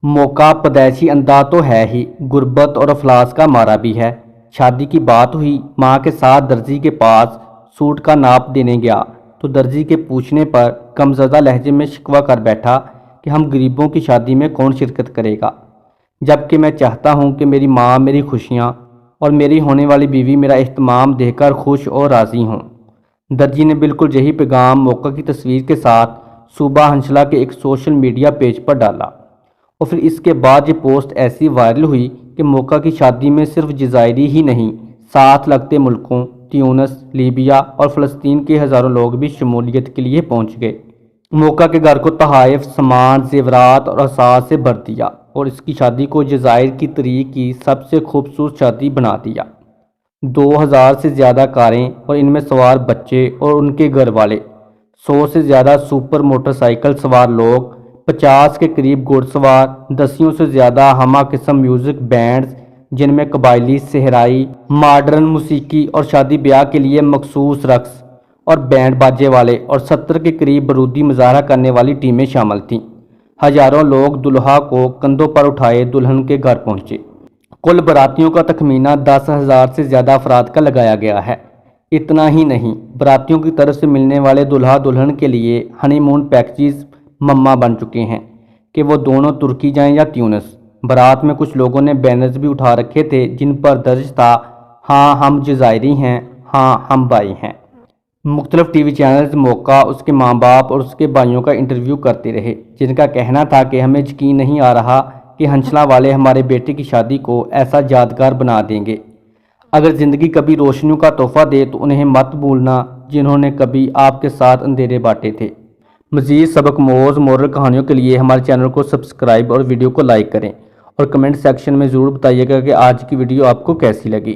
موقع پیدائشی انداز تو ہے ہی، غربت اور افلاس کا مارا بھی ہے۔ شادی کی بات ہوئی، ماں کے ساتھ درزی کے پاس سوٹ کا ناپ دینے گیا تو درزی کے پوچھنے پر غمزدہ لہجے میں شکوہ کر بیٹھا کہ ہم غریبوں کی شادی میں کون شرکت کرے گا، جبکہ میں چاہتا ہوں کہ میری ماں میری خوشیاں اور میری ہونے والی بیوی میرا اہتمام دیکھ کر خوش اور راضی ہوں۔ درزی نے بالکل یہی پیغام موقع کی تصویر کے ساتھ صوبہ ہنشلہ کے ایک سوشل میڈیا پیج پر ڈالا، اور پھر اس کے بعد یہ پوسٹ ایسی وائرل ہوئی کہ موقع کی شادی میں صرف جزائری ہی نہیں، ساتھ لگتے ملکوں تیونس، لیبیا اور فلسطین کے ہزاروں لوگ بھی شمولیت کے لیے پہنچ گئے۔ موقع کے گھر کو تحائف، سامان، زیورات اور اساس سے بھر دیا اور اس کی شادی کو جزائر کی تاریخ کی سب سے خوبصورت شادی بنا دیا۔ 2000 سے زیادہ کاریں اور ان میں سوار بچے اور ان کے گھر والے، 100 سے زیادہ سپر موٹر سائیکل سوار لوگ، 50 کے قریب گھڑ سوار، 10 سے زیادہ ہمہ قسم میوزک بینڈز جن میں قبائلی، صحرائی، ماڈرن موسیقی اور شادی بیاہ کے لیے مخصوص رقص اور بینڈ باجے والے، اور 70 کے قریب بارودی مظاہرہ کرنے والی ٹیمیں شامل تھیں۔ ہزاروں لوگ دلہا کو کندھوں پر اٹھائے دلہن کے گھر پہنچے۔ کل براتیوں کا تخمینہ 10,000 سے زیادہ افراد کا لگایا گیا ہے۔ اتنا ہی نہیں، براتیوں کی طرف سے ملنے والے دلہا دلہن کے لیے ہنی مون پیکیجز مما بن چکے ہیں کہ وہ دونوں ترکی جائیں یا تیونس۔ بارات میں کچھ لوگوں نے بینرز بھی اٹھا رکھے تھے جن پر درج تھا، ہاں ہم جزائری ہیں، ہاں ہم بھائی ہیں۔ مختلف ٹی وی چینلز موقع، اس کے ماں باپ اور اس کے بھائیوں کا انٹرویو کرتے رہے، جن کا کہنا تھا کہ ہمیں یقین نہیں آ رہا کہ ہنشلہ والے ہمارے بیٹے کی شادی کو ایسا یادگار بنا دیں گے۔ اگر زندگی کبھی روشنیوں کا تحفہ دے تو انہیں مت بھولنا جنہوں نے کبھی آپ کے ساتھ اندھیرے بانٹے تھے۔ مزید سبق موز مورل کہانیوں کے لیے ہمارے چینل کو سبسکرائب اور ویڈیو کو لائک کریں، اور کمنٹ سیکشن میں ضرور بتائیے گا کہ آج کی ویڈیو آپ کو کیسی لگی۔